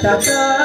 Raja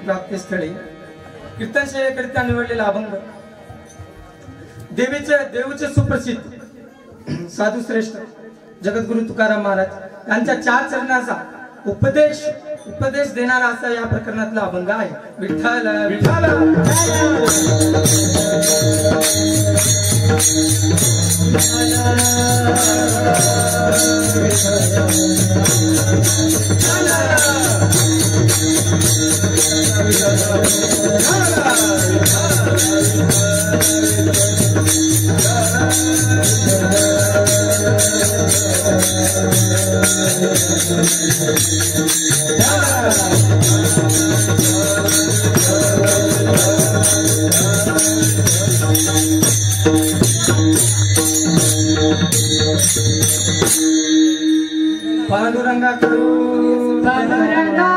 प्राप्तिस्थळी कीर्तन सेवेकरिता निवडलेला अभंग देवीचे सुप्रसिद्ध साधू श्रेष्ठ जगद्गुरु तुकाराम महाराज यांच्या 4 चरणाचा उपदेश देणारा असा या प्रकरणातला अभंग आहे. विठ्ठल विठ्ठल पांडुरंगा करू पांडुरंगा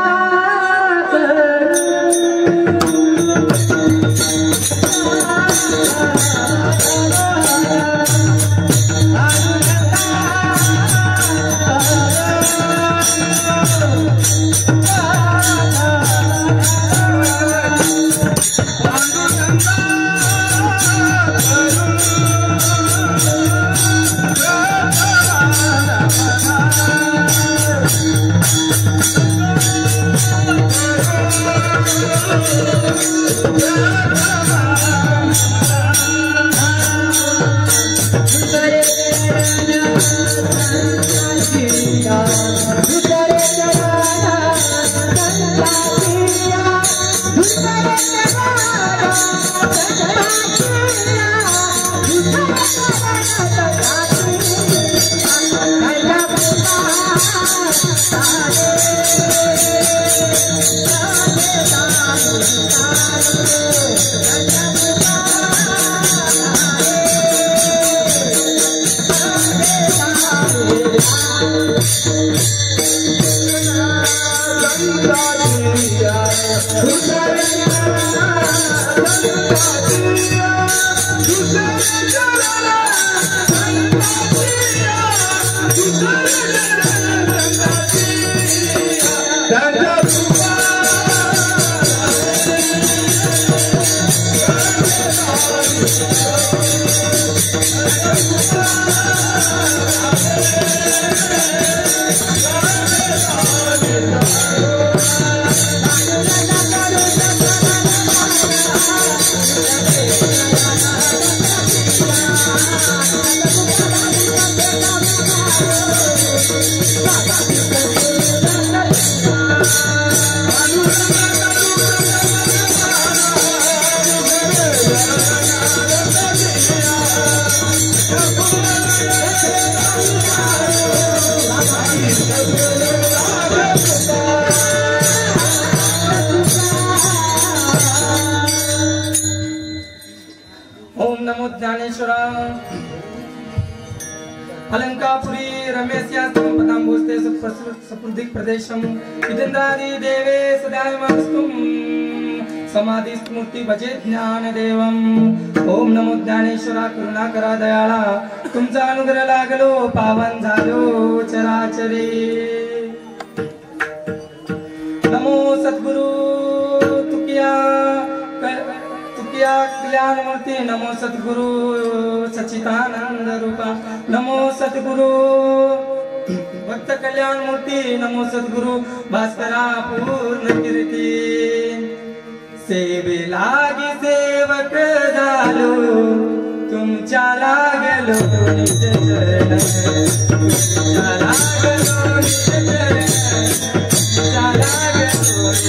अलंकापुरी रमेशयास्तं पदाम्बोस्ते सपुर्दिक प्रदेशम इदेन्द्रादि देवे सदानमस्तुं समाधिस्मूर्ति भजे ज्ञानदेवम. ओम नमो ज्ञानेश्वरा करुणाकरा दयाळा तुमचा अनुग्रह लागलो पावन झालो चराचरे. नमो सद्गुरु तुकिया कल्याण मूर्ति नमो सद्गुरु सच्चिदानंद रूपा नमो सद्गुरु भक्त कल्याण मूर्ति नमो सद्गुरु भास्करा पूर्ण कीर्ती. सेवे लागी सेवक झालो तुमच्या लागलो निज चरण तुमच्या लागलो निज चरण तुमच्या लागलो निज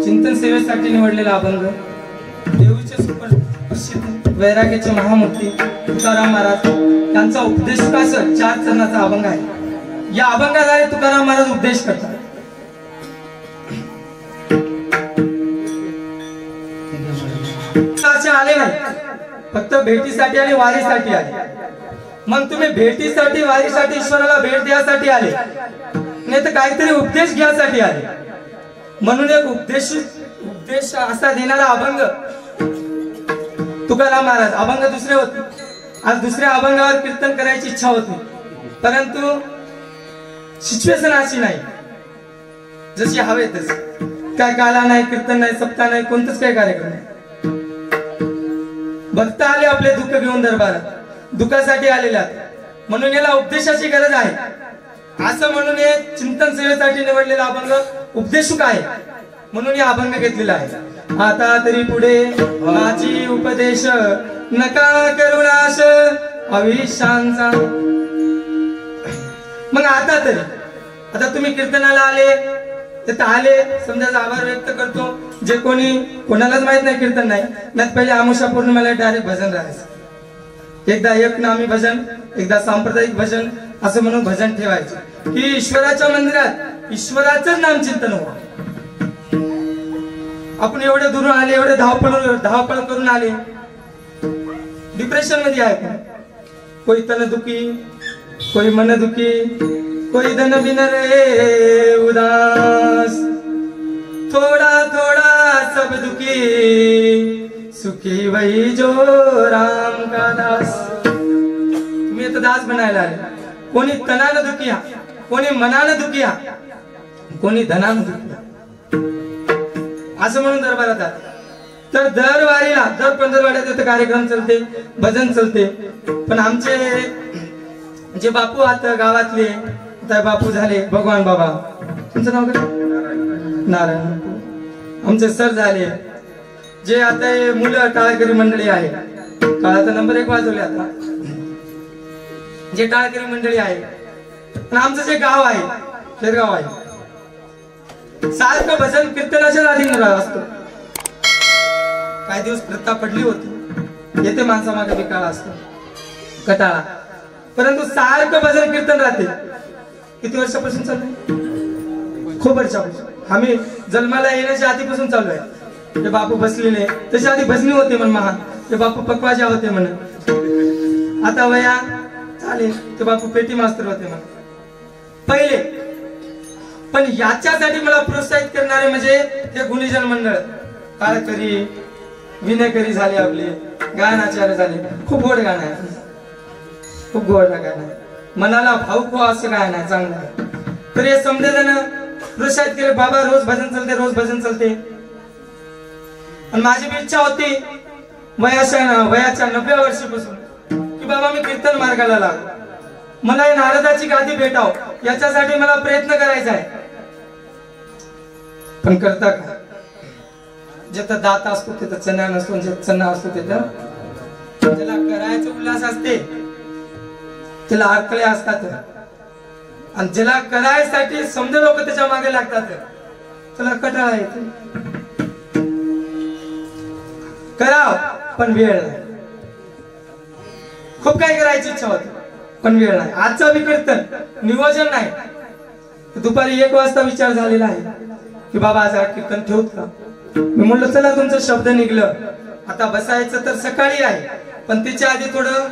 चिंतन सेवेसाठी निवडलेला अभंग देवीचे सुप्रसिद्ध वैराग्याचे महामूर्ती तुकाराम महाराज यांचा उपदेशकास 4 चरणाचा अभंग आहे। या अभंगाद्वारे तुकाराम महाराज उपदेश करतात। असे आले नाही, फक्त भेटीसाठी आणि वारीसाठी आले। मग तुम्ही भेटीसाठी वारीसाठी ईश्वराला भेट द्यासाठी आले, नाही तर काहीतरी उपदेश घ्यासाठी आले। म्हणून एक उपदेश असा देणारा अभंग तुकाराम महाराज। अभंग दुसरे होते, आज दुसऱ्या अभंगावर कीर्तन करायची इच्छा होती, परंतु सिच्युएशन अशी नाही जशी हवे तशी। काय काला नाही, कीर्तन नाही, सप्ताह नाही, कोणतंच काही कार्यक्रम नाही। भक्त आले आपले दुःख घेऊन दरबारात, दुःखासाठी आलेले, म्हणून याला उपदेशाची गरज आहे। असं म्हणून हे चिंतन सेवेसाठी निवडलेला अभंग उपदेशक आहे, म्हणून हे अभंग घेतलेला आहे। आता तरी पुढे माझी उपदेश नका करू नाश अविश्वांचा। मग आता तरी, आता तुम्ही कीर्तनाला आले तर आले, समजा आभार व्यक्त करतो। जे कोणालाच माहित नाही कीर्तन नाही, पहिले आमुषा पौर्णिमेला डायरेक्ट भजन राहायचं। एकदा एक नामी भजन, एकदा सांप्रदायिक भजन, असं म्हणून भजन ठेवायचं की ईश्वराच्या मंदिरात ईश्वराचं नाम चिंतन व्हावं। आपण एवढे दुरून आले, एवढे धावपळ करून आले, डिप्रेशन मध्ये आहे। कोई तन दुखी, कोई मन दुखी, कोई धन बिन रे उदास, थोड़ा थोड़ा सब दुखी, सुखी वही जो राम का दास। तुम्ही आता दास बनायला आले। कोणी तनानं दुखिया, कोणी मनानं दुखिया, कोणी धनानं दुखिया, असं म्हणून दरबारात आले। तर दर वारीला, दर पंधरवाड्यात कार्यक्रम चलते, भजन चलते। पण आमचे जे बापू आता गावातले, आता बापू झाले भगवान बाबा, तुमचं नाव काय? नारायण। आमचे सर झाले, जे आता मुलं टाळकरी मंडळी आहे, काळाचा नंबर 1 वाजवले आता, जे टाळकरी मंडळी आहे। पण आमचं जे गाव आहे, शेरगाव आहे, सारखं भजन कीर्तनाच्या अधीन असतो। काही दिवस प्रथा पडली होती, येते माणसामागे बिकाळा असतो, कटाळा, परंतु सारखं भजन कीर्तन राहते। किती वर्षापासून चालू? खूप वर्षापासून। आम्ही जन्माला येण्याच्या आधीपासून चालू आहे। ते बापू बसलेले, त्याच्या आधी भजनी होते म्हण महान, ते बापू पकवाजा होते म्हण। आता वया चालेल, ते बापू पेटी मास्तर होते म्हण पहिले। पण याच्यासाठी मला प्रोत्साहित करणारे म्हणजे हे गुणीजन मंडळ, टाळकरी, विनयकरी झाले, आपले गायनाचार्य झाले। खूप गोड गाणं आहे, खूप गोड गाणं आहे, मनाला भावुक हो असं गाणं आहे, चांगलं आहे। तर हे समजे जण प्रोत्साहित केले, बाबा रोज भजन चलते, रोज भजन चलते। आणि माझी बी इच्छा होती वयाच्या 90व्या वर्षापासून की बाबा मी कीर्तन मार्गाला लागलो, मला हे नारदाची गादी भेटाव, याच्यासाठी मला प्रयत्न करायचा आहे। पण करता का? जिथं दात असतो तिथं चणा नसतो, जिथं चणा असतो तिथं ज्याला करायचं उल्हास असते त्याला अडथळे असतात, आणि ज्याला करायसाठी समजा लोक त्याच्या मागे लागतात त्याला कटाळा येतो। कराव पण वेळ नाही, खूप काही करायची इच्छा होती पण वेळ नाही। आजचा बी कीर्तन नियोजन नाही, दुपारी 1 वाजता विचार झालेला आहे की बाबा आज कीर्तन ठेवत का? मी म्हणलं चला तुमचं शब्द निघलं, आता बसायचं तर सकाळी आहे, पण तिच्या आधी थोडं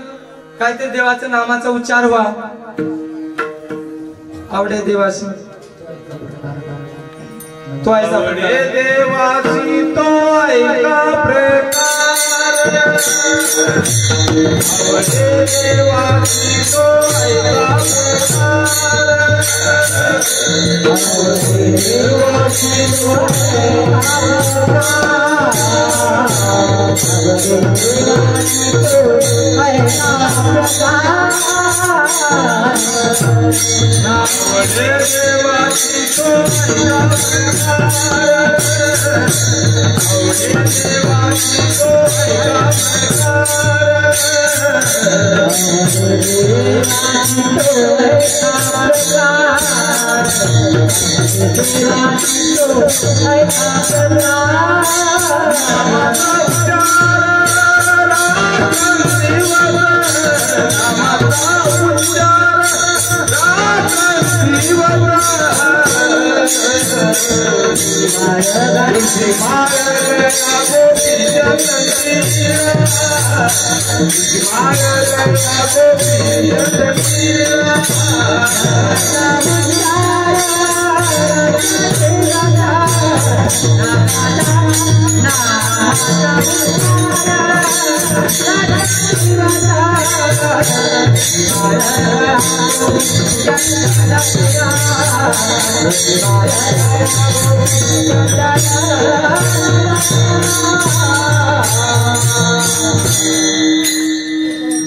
काहीतरी देवाचं नामाचा उच्चार व्हा। आवडे देवासी तो ऐसा देवासी तो ऐका प्रकार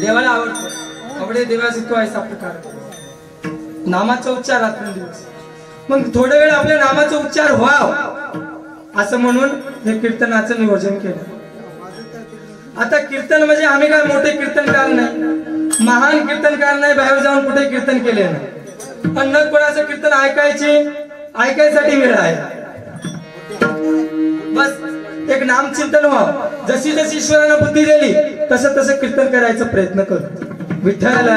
देवाला आवडतो कपडे देवाचे तो आहे प्रकार नामाचा उच्चार रात्रंदिवस मग थोडा वेळ आपल्या नामाचा उच्चार व्हाव असं म्हणून हे कीर्तनाचं नियोजन केलं आता कीर्तन म्हणजे आम्ही काय मोठे कीर्तनकार नाही महान कीर्तनकार नाही बाहेर जाऊन कुठे कीर्तन केले नाही पण न कोणाचं कीर्तन ऐकायसाठी वेळ आहे बस एक नामचिंतन व्हावं जशी जशी ईश्वरानं बुद्धी दिली तसं तसं कीर्तन करायचा प्रयत्न करू विठ्ठल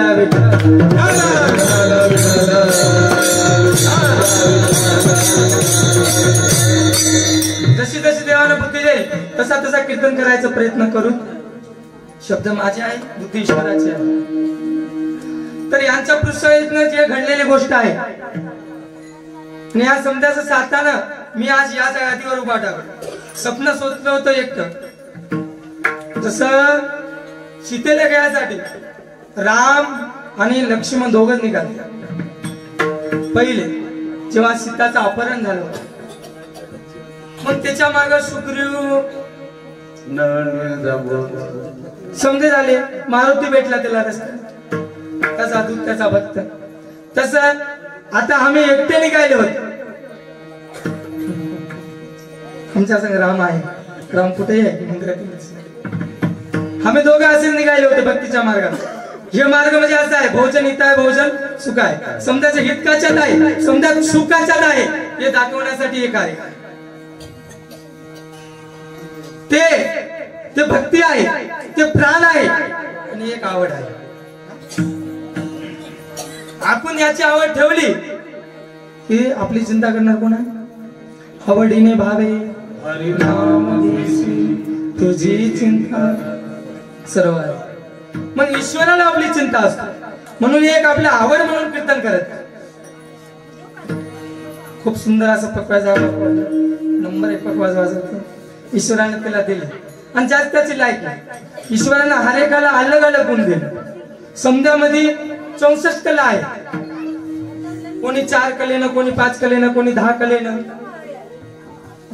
जशी जशी देवानं बुद्धी दिली तसा तसा कीर्तन करायचा प्रयत्न करू शब्द माझे आहे बुद्धी ईश्वराची आहे तर यांच्या पृष्ठभूमीतनं जे घडलेली गोष्ट आहे आणि या समजाचं साधताना मी आज या जागेवर उभा टाकलो स्वप्न सोचलं होतं एकटं जसं सीतेला घ्यायसाठी राम आणि लक्ष्मण दोघं निघाले पहिले जेव्हा सीताचं अपहरण झालं मग त्याच्या मागे सुग्रीव समजे झाले मारुती भेटला त्याला रस्ता त्याचा दूत त्याचा भक्त तस आता आम्ही एकटे निघाले होते आमच्या संग राम आहे राम कुठे आहे मंदिरात आम्ही दोघं असेच निघाले होते भक्तीच्या मार्गात हे मार्ग म्हणजे असा आहे भोजन हित आहे भोजन सुख आहे समजाचं हितकाच्यात आहे समजा सुखाच्यात आहे हे दाखवण्यासाठी हे कार्य ते भक्ती आहे ते प्राण आहे आणि एक आवड आहे आपण याची आवड ठेवली की आपली चिंता करणार कोण आहे आवडीने भावे तुझी चिंता सर्व आहे मग ईश्वराला आपली चिंता असते म्हणून एक आपली आवड म्हणून कीर्तन करत खूप सुंदर असं पकवाज नंबर 1 पकवाज वाजवतो ईश्वराने त्याला दिले आणि जास्त त्याची लायक ईश्वराने हर एकाला अलग अलग गुण दिले समजामध्ये 64 कला आहे कोणी 4 कलेनं कोणी 5 कलेनं कोणी 10 कलेनं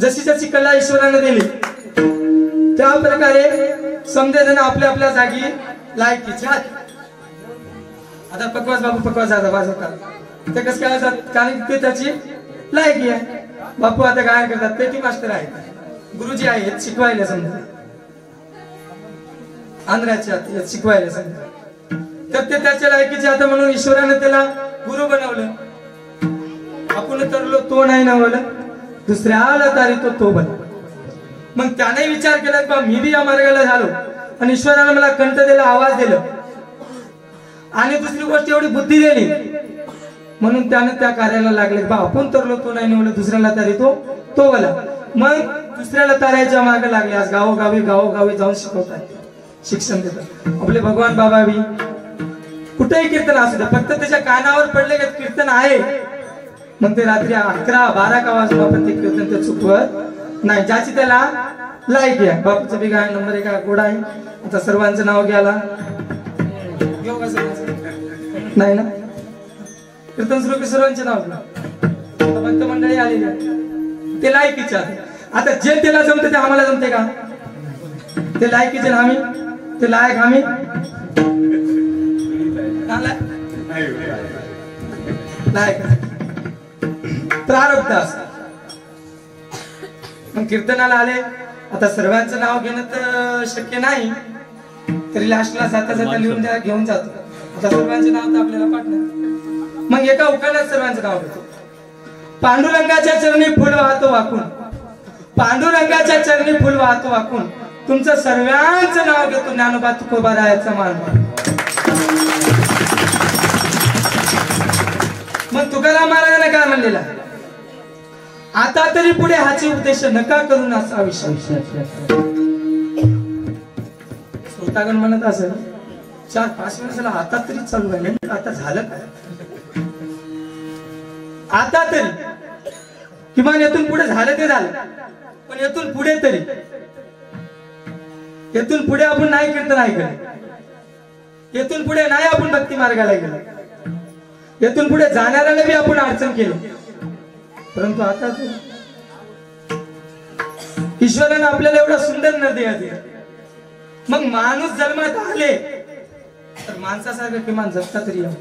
जशी जशी कला ईश्वराने दिली त्या प्रकारे समजे जण आपल्या आपल्या जागी लायकीचे आता पकवास बापू पकवास वाजवतात ते कसं काय कारण ते त्याची लायकी आहे बापू आता गायन करतात पेटी मास्टर आहेत गुरुजी आहेत शिकवायला समजा आंध्राचे शिकवायला समजा तर ते त्याच्या लायकीचे आता म्हणून ईश्वराने त्याला गुरु बनवलं आपण तरलो तो नाही नवलं दुसऱ्याला तारी तो बन मग त्याने विचार केला की मी बी या मार्गाला झालो आणि ईश्वराने मला कंठ दिला आवाज दिला आणि दुसरी गोष्ट एवढी बुद्धी दिली म्हणून त्याने त्या कार्याला लागले बा आपण तरलो तो नाही निवडलं दुसऱ्याला तारी तो वाला मग दुसऱ्याला तारायच्या मार्ग लागले आज गावोगावी जाऊन शिकवतात शिक्षण देतात आपले भगवान बाबा बी कुठेही कीर्तन असू दे फक्त त्याच्या कानावर पडले की कीर्तन आहे मग ते रात्री 11-12 का वाजून आपण ते कीर्तन ते चुकवत नाही ज्याची त्याला लाईक घ्या. बापूचं बी गाय नंबर 1 गोड आहे. आता सर्वांचं नाव घ्याला नाही ना, कीर्तन सुरू सर्वांचे नाव घ्या. भक्त मंडळी आलेली ते लायकीचे. आता जे त्याला जमते ते आम्हाला जमते का? ते लायकीचे आम्ही, ते लायक आम्ही लायक प्रारब्ध असतं. मग कीर्तनाला आले. आता सर्वांचं नाव घेणं तर शक्य नाही, तरी लास्टला जाता जाता लिहून घेऊन जातो. आता सर्वांचे नाव तर आपल्याला पाठणार. मग एका उखाण्यात सर्वांचं नाव घेतो. पांडुरंगाच्या चरणी फुल वाहतो वाकून, पांडुरंगाच्या चरणी फुल वाहतो वाकून, तुमचं सर्वांचं नाव घेतो ज्ञानोबा तुकोबारायाचा मान. मग तुकाराम महाराजांना काय म्हणलेला? आता तरी पुढे हाचे उपदेश नका करून असा विषय. श्रोतागण म्हणत असेल 4-5 वर्षाला आता तरी चालू आहे, आता झालं काय? आता तरी किमान येथून पुढे झालं ते झालं, पण येथून पुढे तरी, येथून पुढे आपण नाही कीर्तन ऐकलं, येथून पुढे नाही आपण भक्ती मार्गाला गेलो, येथून पुढे जाणाऱ्याला बी आपण अडचण केलं. परंतु आता ईश्वराने आपल्याला एवढा सुंदर नदी दिली. मग माणूस जन्मात आले तर माणसासारखं किमान जगता तरी यावं.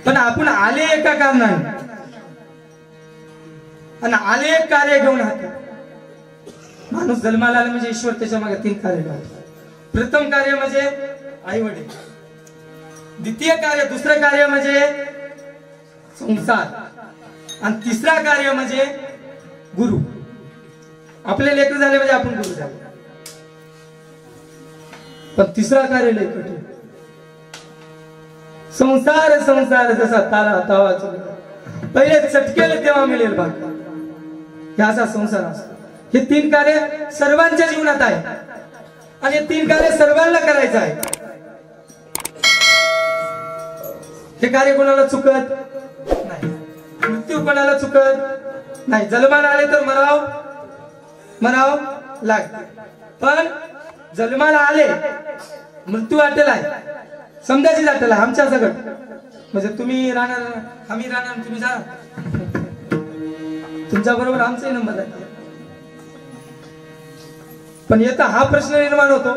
पण आपण आले एका कारणाने आणि आले एक कार्य घेऊन हातात. माणूस जन्माला आला म्हणजे ईश्वर त्याच्या मागे 3 कार्य करतो. प्रथम कार्य म्हणजे आई वडील, द्वितीय कार्य दुसरं कार्य म्हणजे संसार, आणि तिसरा कार्य म्हणजे गुरु. आपले लेकर झाले म्हणजे आपण गुरु झाले. पण तिसरा कार्य लय कठीण. संसार संसार जसा तारा तवा पहिले चटकेल तेव्हा मिळेल भाग, याचा संसार असतो. हे 3 कार्य सर्वांच्या जीवनात आहे आणि हे 3 कार्य सर्वांना करायचं आहे. हे कार्य कोणाला चुकत नाही, मृत्यू कोणाला चुकत नाही. जन्माला आले तर मराव लागते, पण जन्माला आले मृत्यू वाटेल आहे, समजायची जाटेल आहे आमच्या सगळं. म्हणजे तुम्ही राहणार, आम्ही राहणार, तुम्ही जा, तुमच्या बरोबर आमचाही नंबर आहे. पण येता हा प्रश्न निर्माण होतो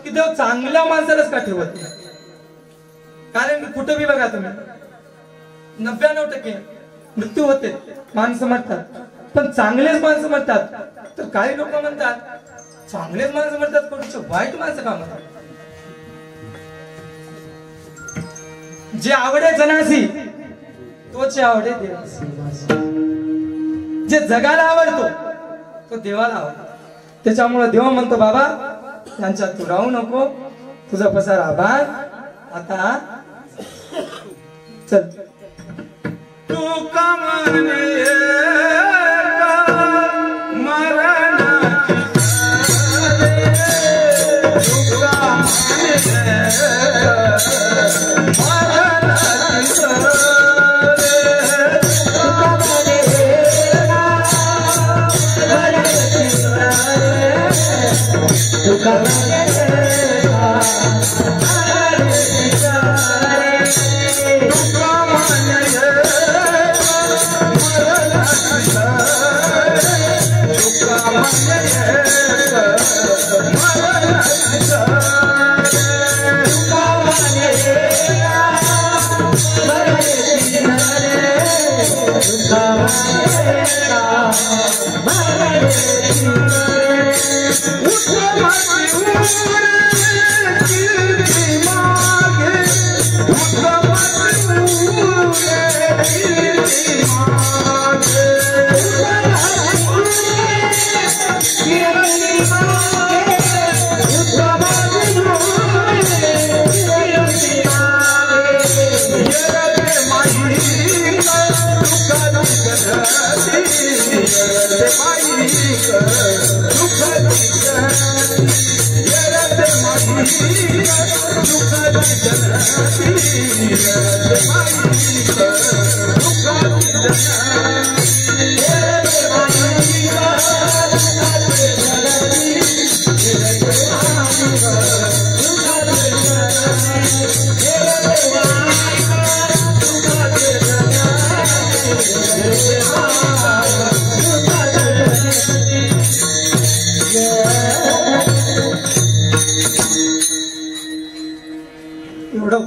की देव चांगल्या माणसालाच का ठेवत नाही? कारण कुठे बी बघा तुम्ही 99% मृत्यू होते, माणसं मरतात, पण चांगलेच माणसं मरतात. तर काही लोक म्हणतात चांगलेच माणसं मरतात, कोणते वाईट माणसं का मरतात? जे आवडे जनासी तोच आवडे देवासी. जे जगाला आवडतो तो देवाला आवडतो. त्याच्यामुळे देव म्हणतो बाबा त्यांच्यात तू राहू नको, तुझा पसार आभार. आता चल तू कमने दुःख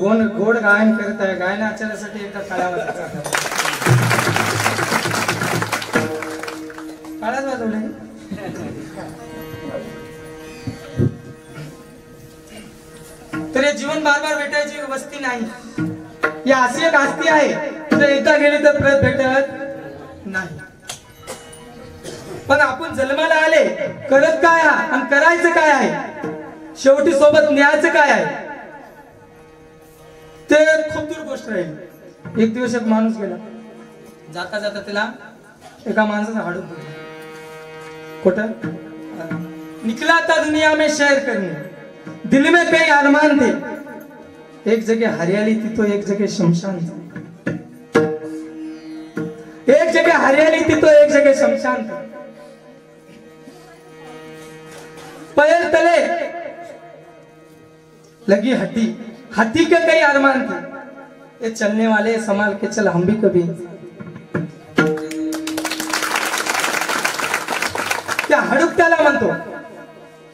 गोड गोड गायन करत आहे. गायनाचार्यासाठी एकदा टाळ्या वाजवायच्या. टाळ्याच वाजवल्या. तर हे जीवन बार बार भेटायची वस्ती नाही. ही अशी एक आस्ती आहे जर एकदा गेली तर परत भेटत नाही. पण आपण जन्माला आले करत काय आणि करायचं काय आहे, शेवटी सोबत न्यायचं काय आहे, ते खूप दूर गोष्ट राहील. एक दिवस एक माणूस गेला. जाता जाता त्याला एका माणसाचा हाडून पडलं. खोटं निकला था दुनिया में शहर करने, दिल में कई अरमान थे, एक जगह हरियाली थी तो एक जगह शमशान था. एक जगह हरियाली थी तो एक जगह शमशान था. पैर तले लगी हड्डी, हाथी के कई अरमान थे, ये चलने वाले संभाल के चल हम भी कभी. त्या हडूक त्याला म्हणतो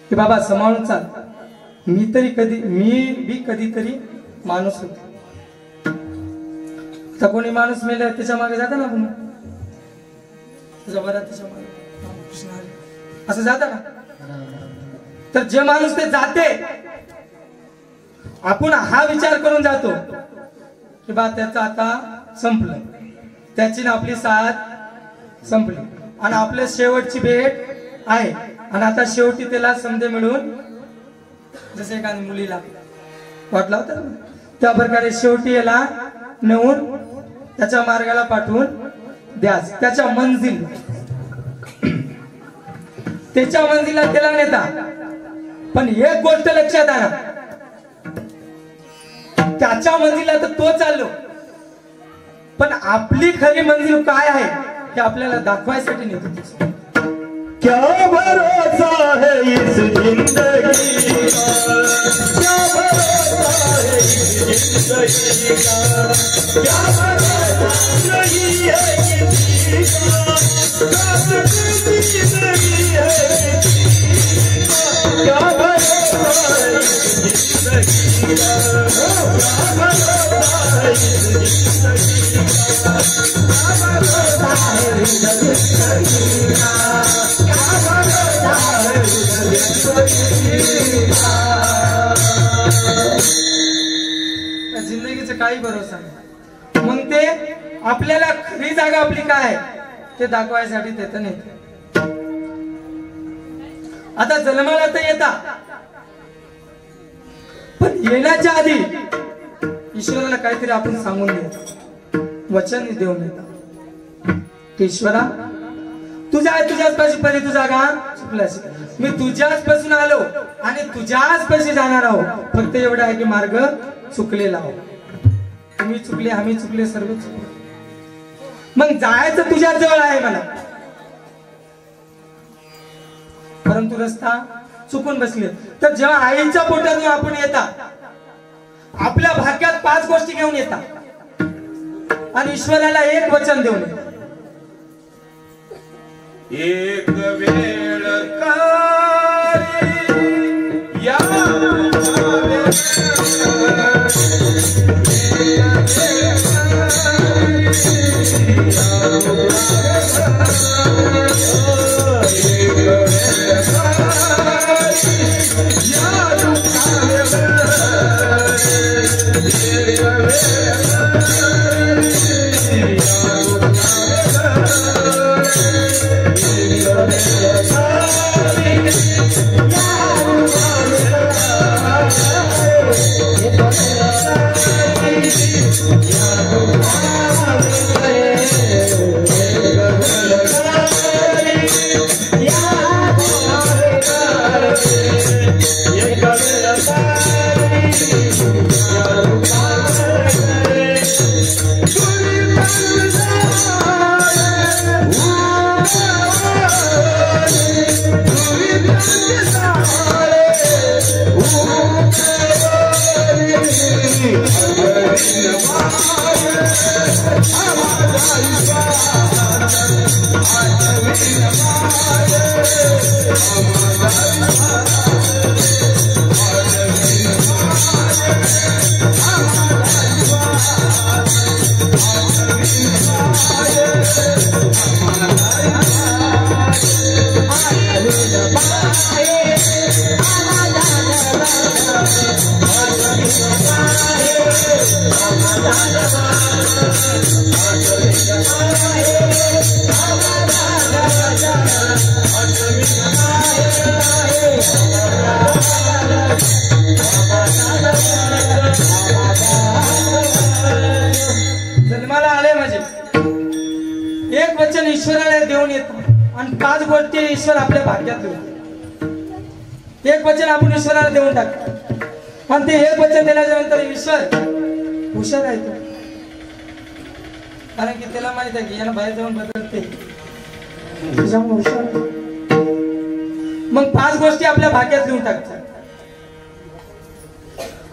की बाबा सांभाळून चाल, मी बी कधीतरी माणूस होतो. तर कोणी माणूस मेला त्याच्या मागे जाता ना आपण, त्याच्या बरात त्याच्या मागे असं जाता ना. तर जे माणूस ते जाते, आपण हा विचार करून जातो की बा त्याचं आता संपलं, त्याची ना आपली साथ संपली आणि आपल्या शेवटची भेट आहे आणि आता शेवटी त्याला समजे मिळून, जसे एखाद्या मुलीला वाटला होता ना, त्या प्रकारे शेवटी याला नेऊन त्याच्या मार्गाला पाठवून द्यास, त्याच्या मंजिल, त्याच्या मंजिला त्याला नेता. पण एक गोष्ट लक्षात आणा, त्याच्या मंजिला तर तो चाललो, पण आपली खरी मंजिल काय आहे हे आपल्याला दाखवायसाठी नेतो. क्या भरोसा है इस जिंदगी का, क्या भरोसा है इस जिंदगी का, क्या भरोसा नहीं है किसी का, जिंदगी है क्या भरोसा है इस जिंदगी का, क्या भरोसा है इस जिंदगी का, क्या भरोसा है इस जिंदगी का. जिंदगीचा काही भरोसा नाही. मग ते आपल्याला खरी जागा आपली काय आहे ते दाखवायसाठी देत नाही. आता जन्माला तर येता, पण येण्याच्या आधी ईश्वराला काहीतरी आपण सांगून द्या, वचन देऊन येतात की ईश्वरा तुझ्याच पाशी परी तुझा गा चुकलास, मी तुझ्याच पासून आलो आणि तुझ्याच पाशी जाणार आहो. फक्त एवढं आहे की मार्ग चुकलेला आहो. तुम्ही चुकले, आम्ही चुकले, सर्व चुकले. मग जायचं तुझ्या जवळ आहे मला, परंतु रस्ता चुकून बसले. तर जेव्हा आईच्या पोटातून आपण येता, आपल्या भाग्यात 5 गोष्टी घेऊन येता आणि ईश्वराला एक वचन देऊन येता. एक वेळ कारी या Yeah. जन्माला आले म्हणजे एक वचन ईश्वराला देऊन येतं आणि 5 गोष्टी ईश्वर आपल्या भाग्यात देतो. एक वचन आपण ईश्वराला देऊन टाकतो आणि ते एक वचन दिल्याच्या नंतर ईश्वर हुशार आहे तो, कारण की त्याला माहित आहे की याला बाहेर जाऊन बदलते त्याच्यामुळे हुशार आहे. मग 5 गोष्टी आपल्या भाग्यात देऊन टाकतात.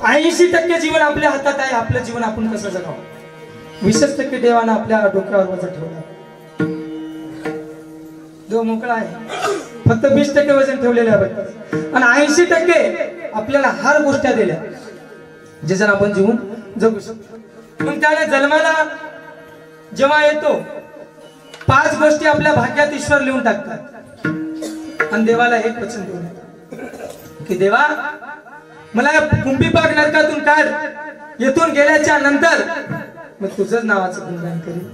80% जीवन आपल्या हातात आहे. आपलं जीवन आपण कसं जगावं, 20% देवानं आपल्या डोक्यावर वजन ठेवलं. देव मोकळा आहे, फक्त 20% वजन ठेवलेलं आहे आणि 80% आपल्याला हर गोष्टी दिल्या ज्याच्यानं आपण जीवन जगू शकतो. मग त्याने जन्माला जेव्हा येतो 5 गोष्टी आपल्या भाग्यात ईश्वर लिहून टाकतात आणि देवाला एक वचन देऊन येतो की देवा मला कुंभीपाक नरकातून काढ. येथून गेल्याच्या नंतर मी तुझंच नावाचं गुणगान करीन.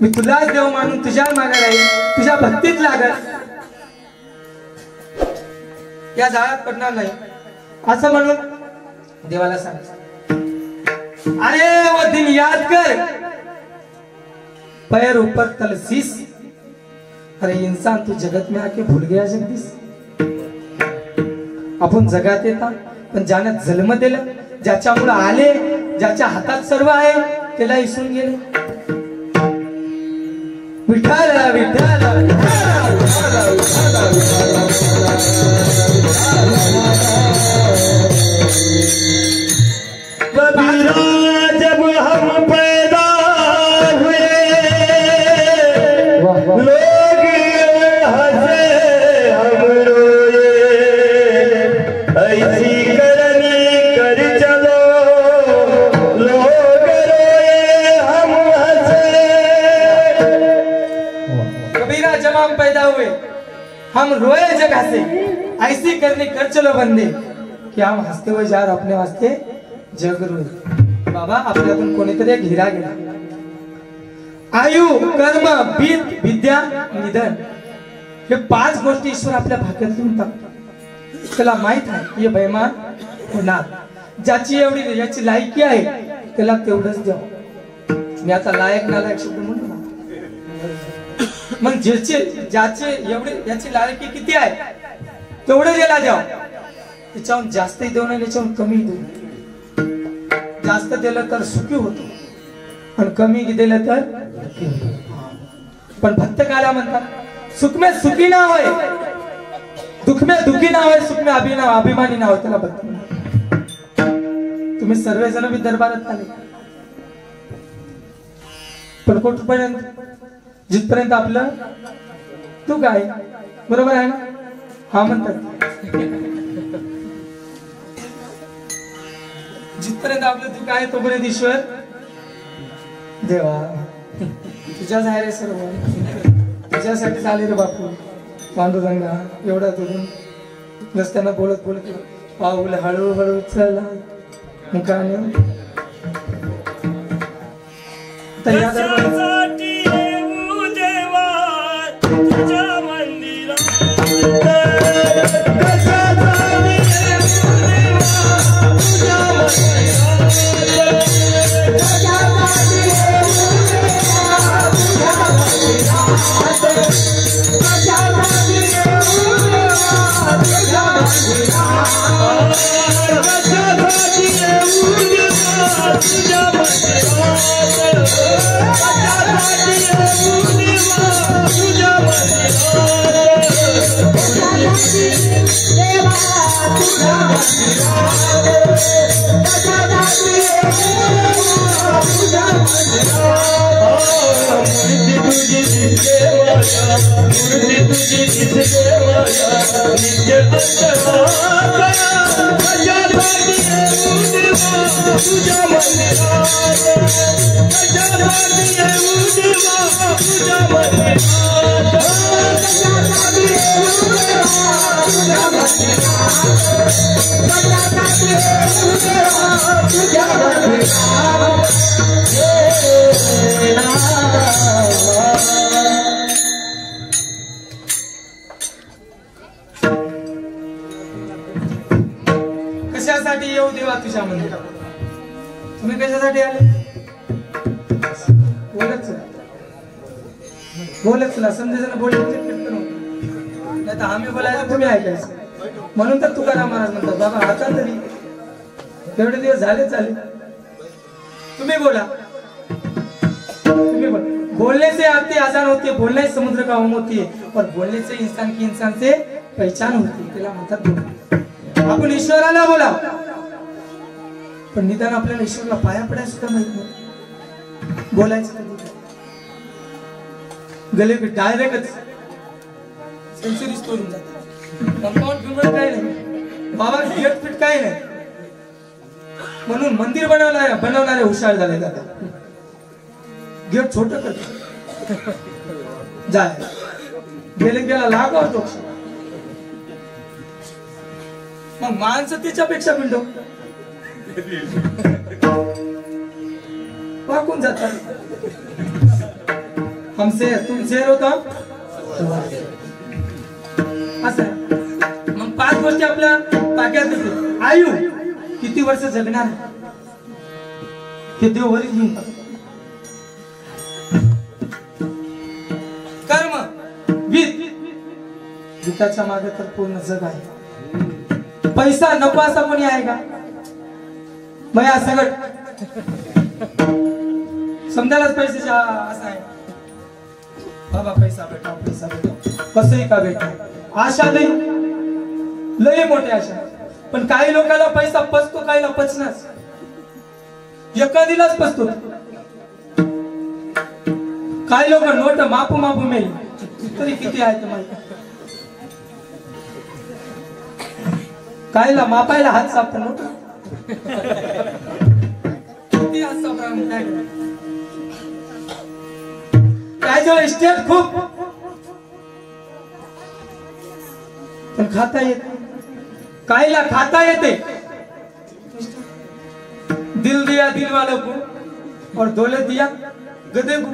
मी तुलाच देव मानून तुझ्या मागे राहील, तुझ्या भक्तीत लागल, या जाळ्यात पडणार नाही असं म्हणून देवाला सांग. अरे वो दिन याद कर पैर ऊपर तलसीस. अरे इंसान तू जगत में आके भूल गया जगदीश. आपण जगात येतात पण ज्यानं जन्म दिलं, ज्याच्यामुळे आले, ज्याच्या हातात सर्व आहे त्याला विसरून गेले. विठ्ठल विठ्ठल जब हम पैदा हुए लोग हंसे हम रोए, ऐसी करनी कर चलो लोग रोए हम हंसे. कबीरा जब हम पैदा हुए हम रोए जग हंसे, ऐसी करनी कर चलो बंदे कि हम हंसते हुए जार अपने वास्ते जग रोए. बाबा आपल्यातून कोणीतरी एक हिरा गेला. आयु कर्म बीत विद्या निधन हे 5 गोष्टी ईश्वर आपल्या भाग्यात लिहून टाकतो. त्याला माहित आहे हे बैमान होणार. ज्याची एवढी याची लायकी आहे त्याला तेवढंच द्यावं. मी आता लायक नालायक शब्द म्हणतो ना. मग ज्याचे एवढी याची लायकी किती आहे तेवढं त्याला द्यावं. त्याच्याहून जास्तही देऊ नये, त्याच्याहून कमी देऊ. जास्त दिलं तर सुखी होतो आणि कमी दिलं तर दुःखी होतो. पण भक्त काला म्हणतात सुख में सुखी ना होय, दुःख में दुःखी ना होय, सुख में अभिमानी ना होय, त्याला भक्त म्हणतात. तुम्ही सर्वजण मी दरबारात आले पण कुठपर्यंत, जिथपर्यंत आपलं तू काय बरोबर आहे ना. हा म्हणतात जिथपर्यंत आपलं तू काय तोपर्यंत ईश्वर देवा तुझ्याच आहे रे सर्व, तुझ्यासाठी झाले रे बापू. पांडुरंगा एवढा करून रस्त्यानं बोलत बोलत पाऊल हळूहळू चला मुखाने. तर या दरबारात तुझ्या कशासाठी येऊ देवा तुझ्या मंदिरात? तुम्ही कशासाठी आले? बोलत चला समजायचं बोलायचं नाही तर आम्ही बोलायचं तुम्ही ऐकायचं. म्हणून तर तुकाराम महाराज म्हणतात बाबा आता तरी तेवढे दिवस झाले चालेल तुम्ही बोला. तुम्ही बोला. बोलने से आती आजान होती है, बोलने से समुद्र का उम होती है और बोलने से इंसान की इंसान से पहचान होती है. त्याला म्हणतात बोल. आपण ईश्वराला बोला पण निदान आपल्याला ईश्वराला पाया पडायला सुद्धा माहित नाही. बोलायचं गले पे डायरेक्टच सेंचुरी तोडून जातात. कंपाऊंड बिंबड काय नाही बाबा गेट फिट काय नाही. म्हणून मंदिर बनवणारे हुशार झाले दादा. गेट छोट करतो जाय गेले गेला लाग होतो. मग माणसं त्याच्यापेक्षा मिळतो वाकून जातात. हमसे तुमसे होता असं. मग 5 गोष्टी आपल्या ताक्यात येते. आयु किती वर्ष जगणार हे देव वरील घेऊन. कर्म वित्ताच्या मागे तर पूर्ण जग आहे. पैसा नको असा कोणी आहे का? मया सगळं समजायलाच पैशाची असं आहे बाबा. पैसा भेटा पैसा भेटा कसंही का भेटा आशा नाही लय मोठी आशा. पण काही लोकांना पैसा पचतो काहीला पचनाच. एखादीलाच पचतो. काही लोक नोट मापू मापू मेल तरी किती आहे तुम्हाला? काहीला मापायला हात सापता नोट किती हात सापडा काय जवळ स्टेप खूप पण खाता येत. काहीला खाता येते. दिल दिया दिल वालों को और दौलत दिया गधे को.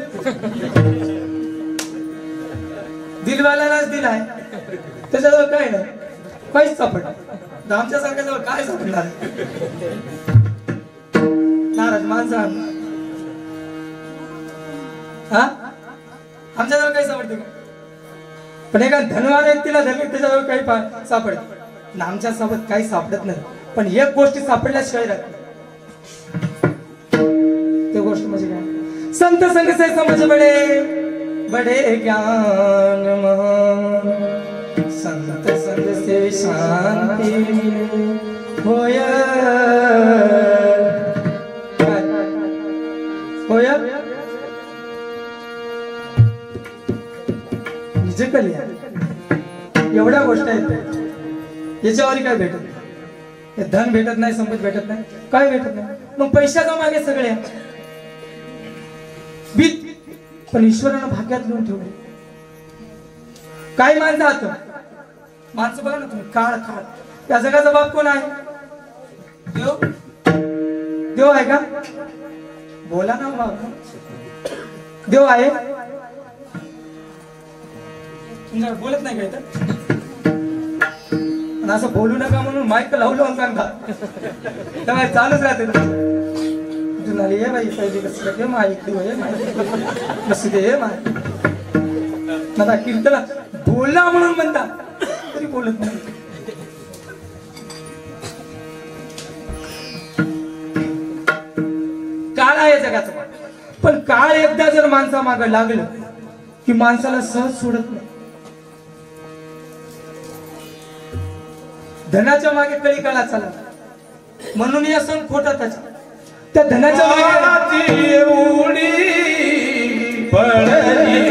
दिल वाल्यालाच दिलाय त्याच्याजवळ काय नाही काहीच सापडणार. आमच्या सारख्याजवळ काय सापडणार? नाराज माणसं हा आमच्याजवळ काही सापडते का? पण एका धनवान व्यक्तीला धरले त्याच्याजवळ काही सापडत. आमच्या सोबत काही सापडत नाही. पण एक गोष्टी सापडल्याशिवाय राहते. ते गोष्ट म्हणजे काय? संत संग से समझ बडे बडे ज्ञान महान. संत संग से शांति होय होय निज कल्या. एवढ्या गोष्टी आहेत याच्यावर काय भेटत नाही. धन भेटत नाही संपत भेटत नाही काय भेटत नाही. मग पैशाचा मागे सगळे बीत. पण ईश्वरानं भाग्यात लिहून ठेवले. काय माणसं आहात माणसं बघा ना तुम्ही. काळ काळ या जगाचा बाप कोण आहे? देव. देव आहे का? बोला ना बाबा. देव आहे तुमच्या बोलत नाही का? इथं असं बोलू नका म्हणून माईक लावलं सांगता तेव्हा चालूच राहते. तिथून आली हे बाई पहिले कसं घे माईक देऊ हे माईक कसं दे हे माईक. मला कीर्तना बोलला म्हणून म्हणता तरी बोलत नाही. काळ आहे जगाचा. पण काळ एकदा जर माणसा मागं लागलं की माणसाला सहज सोडत नाही. धनाच्या मागे कळी काळा चालला म्हणून या सण खोटा त्याच्या. त्या धनाच्या मागे एवढी पडली एवढी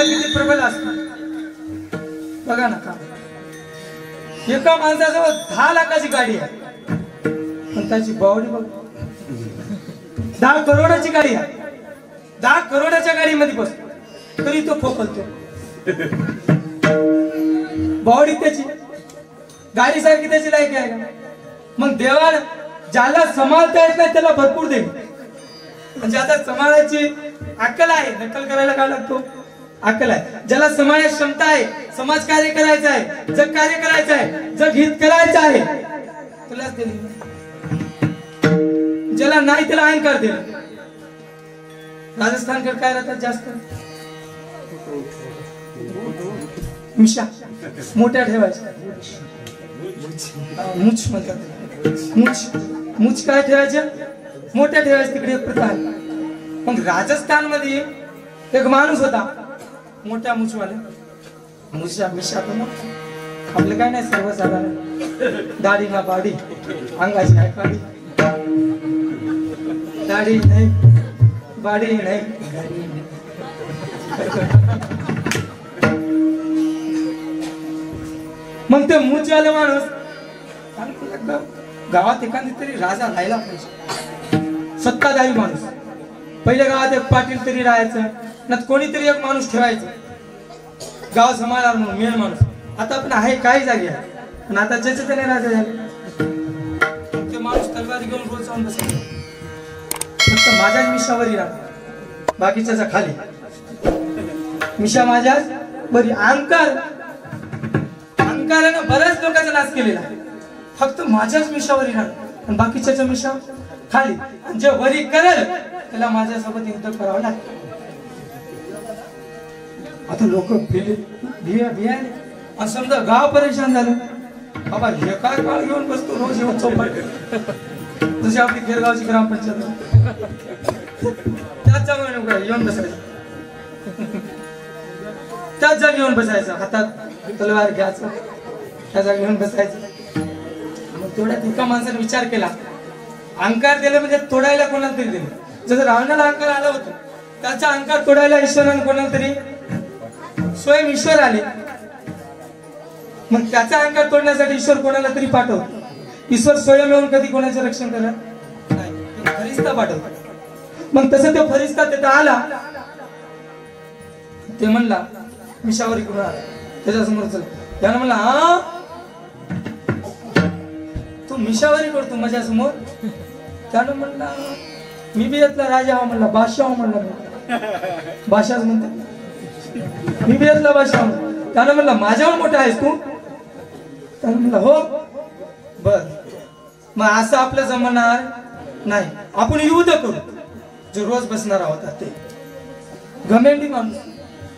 किती प्रबल असतात बघा ना का. एका माणसाजवळ 10 लाखाची गाडी आहे पण त्याची बावडी बघ. 10 करोडाची गाडी आहे, 10 करोडाच्या गाडीमध्ये बसतो तरी तो खोकलतो. बावडी त्याची, गाडी सारखी त्याची लायकी आहे का. मग देवाला ज्याला सांभाळता येत नाही त्याला भरपूर देईल. म्हणजे आता सांभाळायची अक्कल आहे, नक्कल करायला काय लागतो, अक्कल आहे. ज्याला समाजात क्षमता आहे, समाज कार्य करायचं आहे, जग कार्य करायचं आहे, जग हित करायचं आहे, तुलाच दिली. ज्याला नाही त्याला अहंकार दिला. राजस्थानकडे काय राहतात जास्त मिशा मोठ्या ठेवायच्या, मुछ म्हणतात. मुछ काय ठेवायच्या, मोठ्या ठेवायच्या. तिकडे एक प्रथा आहे. मग राजस्थान मध्ये एक माणूस होता मोठ्या मुछवाले. मिशा पण आपलं काय नाही, सर्वसाधारण दाढी ना बाडी, अंगाची आहे काडी, दाढी नाही बाडी नाही. मग ते मुछवाले माणूस गावात एखादी तरी राजा राहायला पाहिजे, सत्ताधारी माणूस. पहिल्या गावात एक पाटील तरी राहायचं, ना कोणीतरी एक माणूस ठेवायचं गाव सांभाळणार म्हणून, मेन माणूस. आता पण आहे काही जागी आहे, पण आता ज्याचे त्याने राजा झाले. ते माणूस तलवार घेऊन रोज जाऊन बसायचं. फक्त माझ्याच मिशावरी राहतो, बाकीच्याचा खाली. मिशा माझ्याच बरी. अहंकारानं बऱ्याच लोकांचा नाश केलेला, फक्त माझ्याच मिशावरी राहतो आणि बाकीच्याच्या मिशा खाली. आणि जे वरी करेल त्याला माझ्यासोबत युद्ध करावं लागतं. आता लोक भियाले आणि समजा गाव परेशान झालं, बाबा हे काय काळ घेऊन बसतो रोज येऊन चौपाट. जशी आपली खेरगावची ग्रामपंचायत, त्याच जागेवर येऊन बसायचं, त्याच जागी येऊन बसायचं, हातात तलवार घ्यायचं, त्या जागी येऊन बसायचं. मग तेवढ्यात एका माणसाने विचार केला, अहंकार दिले म्हणजे तोडायला कोणाला तरी दिले. जसं रावणाला अहंकार आला होता, त्याचा अहंकार तोडायला ईश्वराने कोणाला तरी स्वयं ईश्वर आले. मग त्याचा अहंकार तोडण्यासाठी ईश्वर कोणाला तरी पाठवतो. ईश्वर स्वयं येऊन कधी कोणाचे रक्षण करत नाही, फरिश्ता पाठवतो. मग तसं तो फरिश्ता तिथं आला, ते म्हणला मिशावरी कुणा त्याच्यासमोर चल. त्यानं म्हणला हा तू मिशावरी करतो माझ्यासमोर. त्यानं म्हणला मी बी यातला राजा हा म्हणला, बादशाह हो म्हणला. बादशाह म्हणते मी बी यातला बादशाह. त्यानं म्हणला माझ्यावर मोठा आहेस तू. त्यानं म्हणला हो. बर मग असं आपलं जमणार नाही, आपण युद्ध करू. जो रोज बसणार आहोत ते घमेंडी माणूस.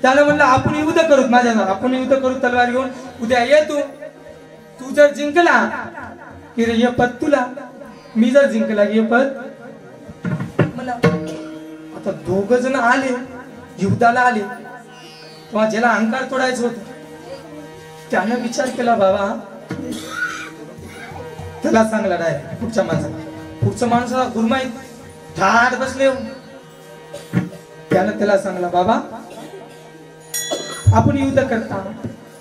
त्यानं म्हणलं आपण युद्ध करू माझ्या, आपण युद्ध करू तलवार घेऊन. उद्या ये तू जर जिंकला की रे हे पद तुला, मी जर जिंकला हे पद मला. आता 2 जण आले युद्धाला आले, तेव्हा ज्याला अहंकार तोडायचं होतं त्यानं विचार केला बाबा त्याला सांगला डायरेक्ट पुढच्या माणसाला गुरमाईत ठाट बसले. त्यानं त्याला सांगला बाबा आपण युद्ध करता,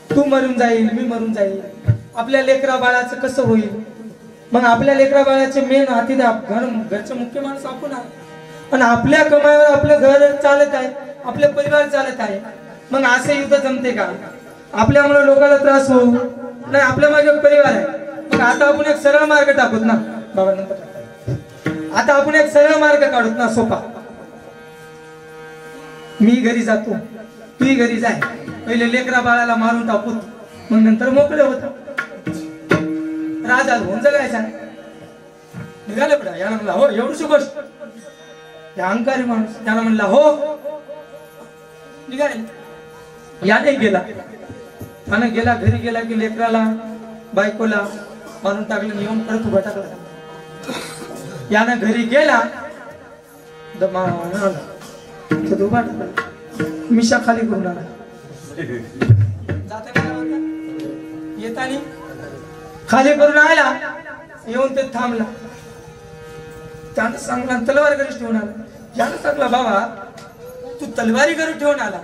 तू मरून जाईल मी मरून जाईल, आपल्या लेकरा बाळाचं कसं होईल. मग आपल्या लेकरा बाळाचे मेन हाती घरचे मुख्य माणूस आपण आहोत आणि आपल्या कमाईवर आपलं घर चालत आहे, आपले परिवार चालत आहे. मग असे युद्ध जमते का. आपल्यामुळे लोकांना त्रास होऊ नाही, आपल्या मागे परिवार आहे. मग आता आपण एक सरळ मार्ग टाकूत ना बाबा, नंतर आता आपण एक सरळ मार्ग काढूत ना सोपा. मी घरी जातो, तूही घरी जाय, पहिले लेकरा बाळाला मारून टाकूत, मग नंतर मोकळे होत राजा होऊन जगायचा. निघाले पडा. यानं म्हणला हो एवढीशी गोष्ट. त्या अहंकारी माणूस त्यानं म्हणला हो निघाले. याने गेला. त्यानं गेला घरी गेला की लेकराला बायकोला मारून टाकलं. येऊन परत उभा टाकला. यानं घरी गेला दमा उभा टाकला. मिशा खाली करून आला. जाता येतानी खाली करून आला. येऊन ते थांबला. त्यानं सांगला तलवार घरी ठेवून आला. यानं सांगला बाबा तू तलवारी घरी ठेवून आला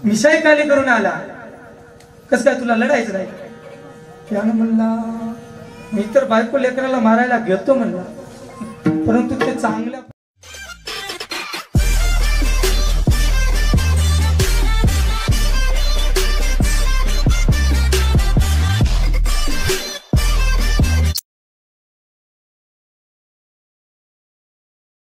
मिशाई खाली करून आला कस काय तुला लढायचं नाही. यानं म्हणला मी तर बायको लेकराला मारायला घेतो म्हणला परंतु ते चांगल्या